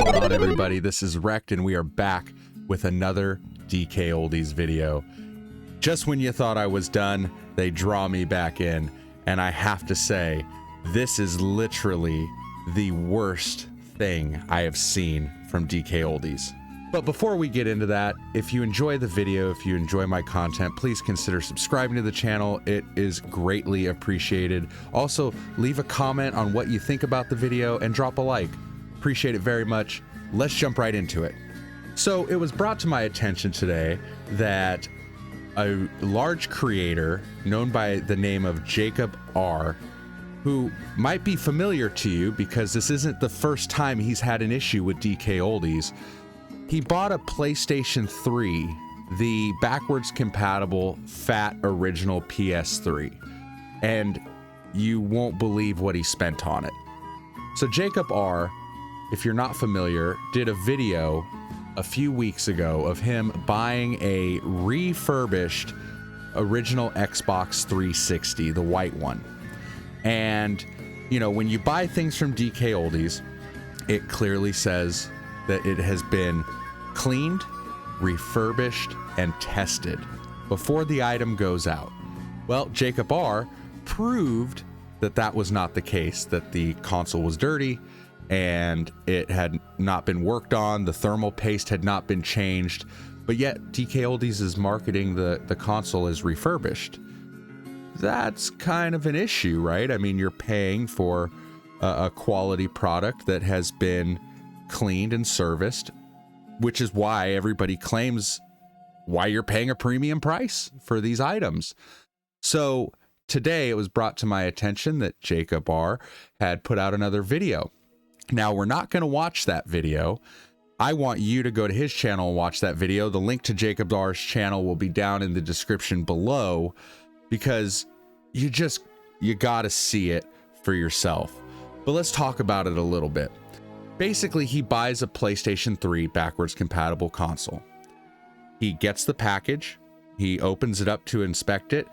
What's going on, everybody? This is Wrecked, and we are back with another DKoldies video. Just when you thought I was done, they draw me back in, and I have to say, this is literally the worst thing I have seen from DKoldies. But before we get into that, if you enjoy the video, if you enjoy my content, please consider subscribing to the channel. It is greatly appreciated. Also, leave a comment on what you think about the video and drop a like. Appreciate it very much. Let's jump right into it. So it was brought to my attention today that a large creator known by the name of Jacob R, who might be familiar to you because this isn't the first time he's had an issue with DKoldies. He bought a PlayStation 3, the backwards compatible fat original PS3, and you won't believe what he spent on it. So Jacob R, if you're not familiar, did a video a few weeks ago of him buying a refurbished original Xbox 360, the white one. And, you know, when you buy things from DKoldies, it clearly says that it has been cleaned, refurbished, and tested before the item goes out. Well, Jacob R proved that that was not the case, that the console was dirty and it had not been worked on, the thermal paste had not been changed, but yet DKoldies is marketing the console as refurbished. That's kind of an issue, right? I mean, you're paying for a quality product that has been cleaned and serviced, which is why everybody claims why you're paying a premium price for these items. So today it was brought to my attention that Jacob R had put out another video. Now, we're not going to watch that video. I want you to go to his channel and watch that video. The link to Jacob R's channel will be down in the description below, because you got to see it for yourself. But let's talk about it a little bit. Basically, he buys a PlayStation 3 backwards compatible console. He gets the package. He opens it up to inspect it.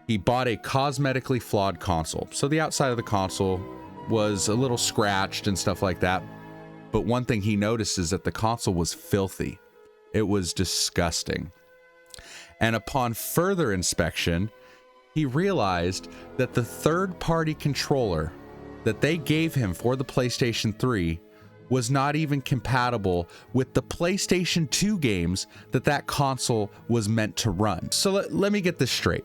He bought a cosmetically flawed console. So the outside of the console was a little scratched and stuff like that. But one thing he noticed is that the console was filthy. It was disgusting. And upon further inspection, he realized that the third-party controller that they gave him for the PlayStation 3 was not even compatible with the PlayStation 2 games that console was meant to run. So let me get this straight.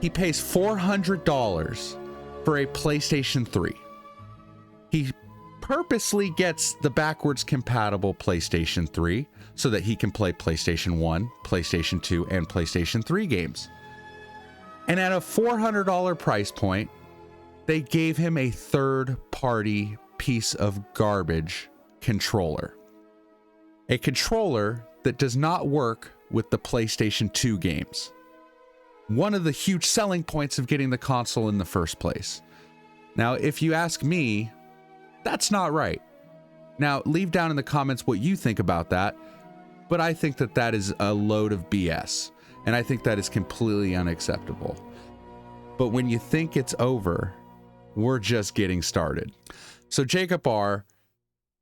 He pays $400 for a PlayStation 3. He purposely gets the backwards compatible PlayStation 3 so that he can play PlayStation 1, PlayStation 2, and PlayStation 3 games. And at a $400 price point, they gave him a third-party piece of garbage controller. A controller that does not work with the PlayStation 2 games. One of the huge selling points of getting the console in the first place. Now, if you ask me, that's not right. Now, leave down in the comments what you think about that, but I think that that is a load of BS, and I think that is completely unacceptable. But when you think it's over, we're just getting started. So Jacob R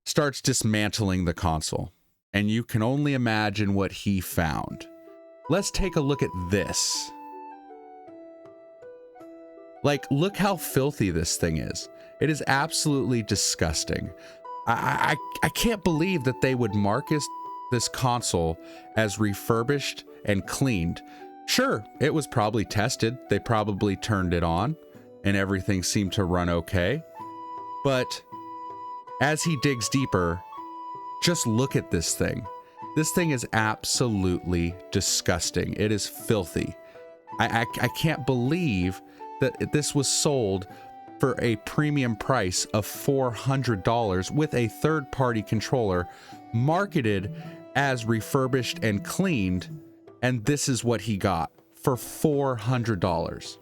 starts dismantling the console, and you can only imagine what he found. Let's take a look at this. Like, look how filthy this thing is. It is absolutely disgusting. I can't believe that they would market this console as refurbished and cleaned. Sure, it was probably tested. They probably turned it on and everything seemed to run okay. But as he digs deeper, just look at this thing. This thing is absolutely disgusting. It is filthy. I can't believe that this was sold for a premium price of $400 with a third-party controller marketed as refurbished and cleaned, and this is what he got for $400.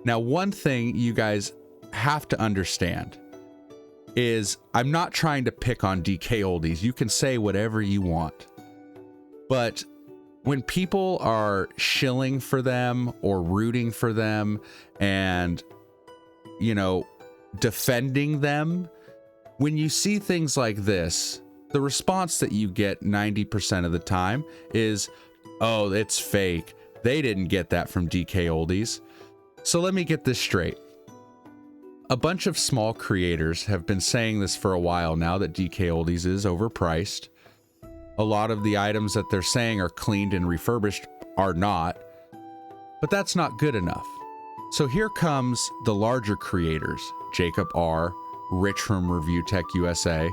Now, one thing you guys have to understand is I'm not trying to pick on DKoldies. You can say whatever you want, but when people are shilling for them or rooting for them and, you know, defending them, when you see things like this, the response that you get 90% of the time is, oh, it's fake. They didn't get that from DKoldies. So let me get this straight. A bunch of small creators have been saying this for a while now, that DKoldies is overpriced. A lot of the items that they're saying are cleaned and refurbished are not, but that's not good enough. So here comes the larger creators, Jacob R., Rich from Review Tech USA,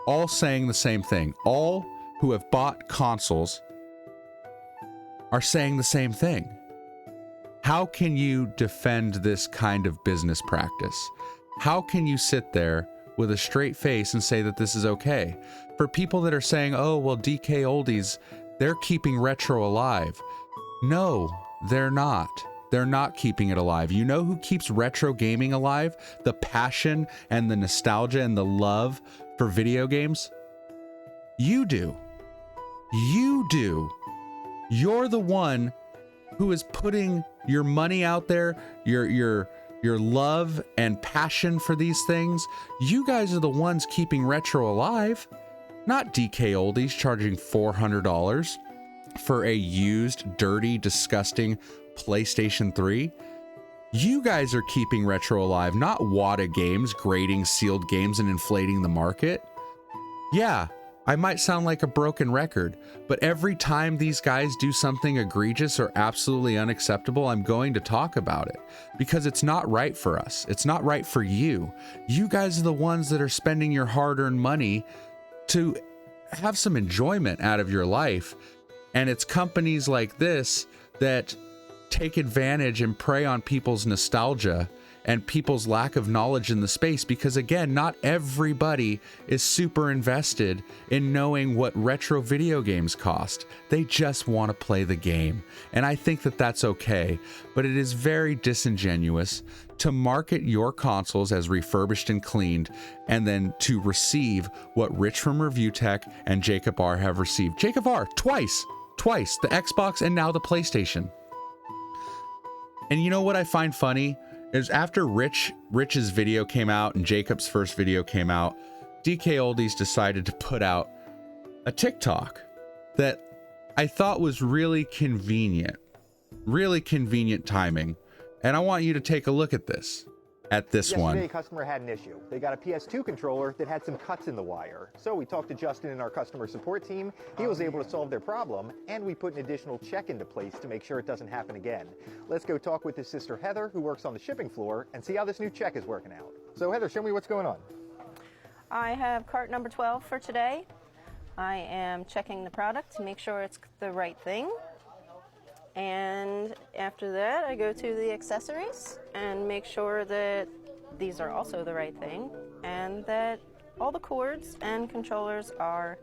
all saying the same thing. All who have bought consoles are saying the same thing. How can you defend this kind of business practice? How can you sit there with a straight face and say that this is okay? For people that are saying, oh, well, DKoldies, they're keeping retro alive. No, they're not. They're not keeping it alive. You know who keeps retro gaming alive? The passion and the nostalgia and the love for video games? You do. You do. You're the one who is putting your money out there, your love and passion for these things. You guys are the ones keeping retro alive, not DKoldies charging $400 for a used, dirty, disgusting PlayStation 3. You guys are keeping retro alive, not WATA Games grading sealed games and inflating the market. Yeah, I might sound like a broken record, but every time these guys do something egregious or absolutely unacceptable, I'm going to talk about it because it's not right for us. It's not right for you. You guys are the ones that are spending your hard-earned money to have some enjoyment out of your life. And it's companies like this that take advantage and prey on people's nostalgia and people's lack of knowledge in the space, because again, not everybody is super invested in knowing what retro video games cost. They just want to play the game. And I think that that's okay, but it is very disingenuous to market your consoles as refurbished and cleaned and then to receive what Rich from Review Tech and Jacob R have received. Jacob R, twice, the Xbox and now the PlayStation. And you know what I find funny is after Rich's video came out and Jacob's first video came out, DKoldies decided to put out a TikTok that I thought was really convenient timing. And I want you to take a look at this. Yesterday, a customer had an issue. They got a PS2 controller that had some cuts in the wire. So we talked to Justin in our customer support team. He was able to solve their problem, and we put an additional check into place to make sure it doesn't happen again. Let's go talk with his sister Heather, who works on the shipping floor, and see how this new check is working out. So Heather, show me what's going on. I have cart number 12 for today. I am checking the product to make sure it's the right thing. And after that, I go to the accessories and make sure that these are also the right thing and that all the cords and controllers are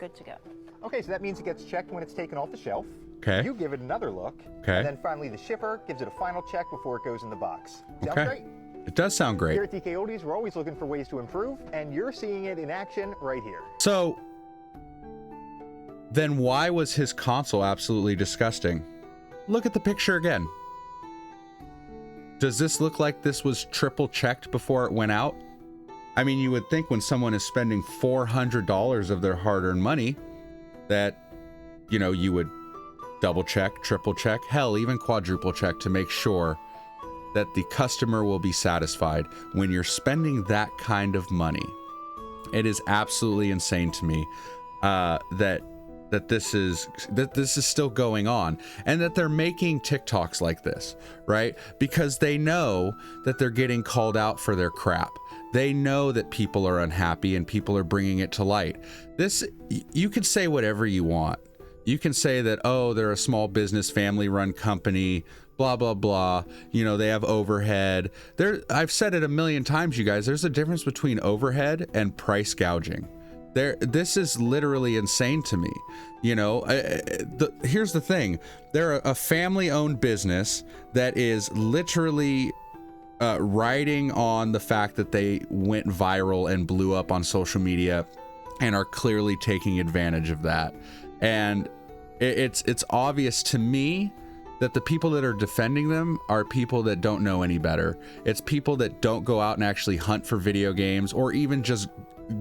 good to go. Okay, so that means it gets checked when it's taken off the shelf. Okay. You give it another look. Okay. And then finally the shipper gives it a final check before it goes in the box. Sounds great? It does sound great. Here at DKoldies, we're always looking for ways to improve, and you're seeing it in action right here. So then why was his console absolutely disgusting? Look at the picture again. Does this look like this was triple checked before it went out? I mean, you would think when someone is spending $400 of their hard-earned money that, you know, you would double check, triple check, hell, even quadruple check to make sure that the customer will be satisfied when you're spending that kind of money. It is absolutely insane to me that this is still going on and that they're making TikToks like this, right? Because they know that they're getting called out for their crap. They know that people are unhappy and people are bringing it to light. You can say whatever you want. You can say that, oh, they're a small business, family-run company, blah, blah, blah. You know, they have overhead. I've said it a million times, you guys. There's a difference between overhead and price gouging. This is literally insane to me. You know, here's the thing. They're a family-owned business that is literally riding on the fact that they went viral and blew up on social media and are clearly taking advantage of that. And it's obvious to me that the people that are defending them are people that don't know any better. It's people that don't go out and actually hunt for video games or even just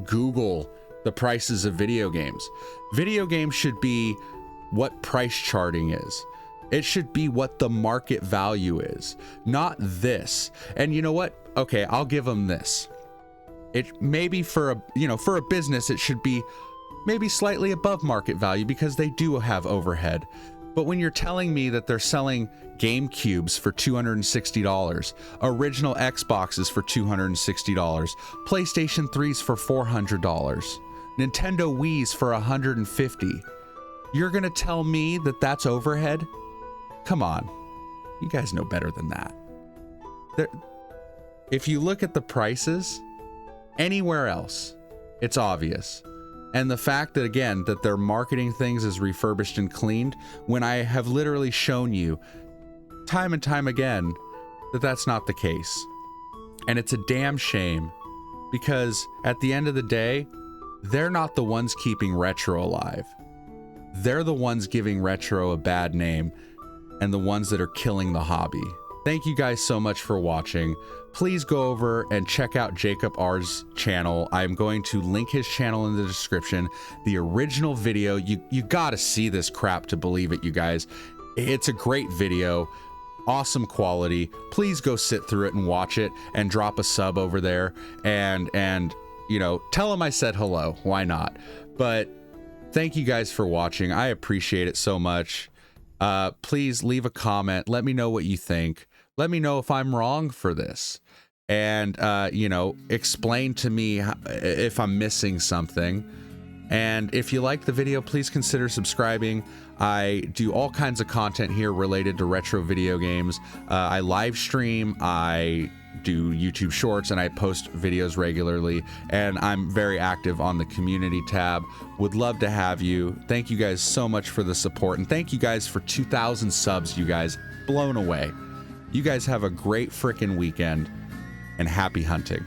Google the prices of video games. Video games should be what price charting is. It should be what the market value is, not this. And you know what? Okay, I'll give them this. It maybe for a business, it should be maybe slightly above market value because they do have overhead. But when you're telling me that they're selling GameCubes for $260, original Xboxes for $260, PlayStation 3s for $400, Nintendo Wii's for $150, you're gonna tell me that that's overhead? Come on, you guys know better than that. If you look at the prices anywhere else, it's obvious. And the fact that, again, that they're marketing things as refurbished and cleaned, when I have literally shown you time and time again that that's not the case. And it's a damn shame, because at the end of the day, they're not the ones keeping retro alive. They're the ones giving retro a bad name and the ones that are killing the hobby. Thank you guys so much for watching. Please go over and check out Jacob R's channel. I'm going to link his channel in the description. The original video, you gotta see this crap to believe it, you guys. It's a great video, awesome quality. Please go sit through it and watch it and drop a sub over there and you know, tell him I said hello. Why not? But thank you guys for watching. I appreciate it so much. Please leave a comment. Let me know what you think. Let me know if I'm wrong for this. And, you know, explain to me if I'm missing something. And if you like the video, please consider subscribing. I do all kinds of content here related to retro video games. I live stream, I do YouTube shorts, and I post videos regularly. And I'm very active on the community tab. Would love to have you. Thank you guys so much for the support. And thank you guys for 2,000 subs, you guys. Blown away. You guys have a great frickin' weekend, and happy hunting.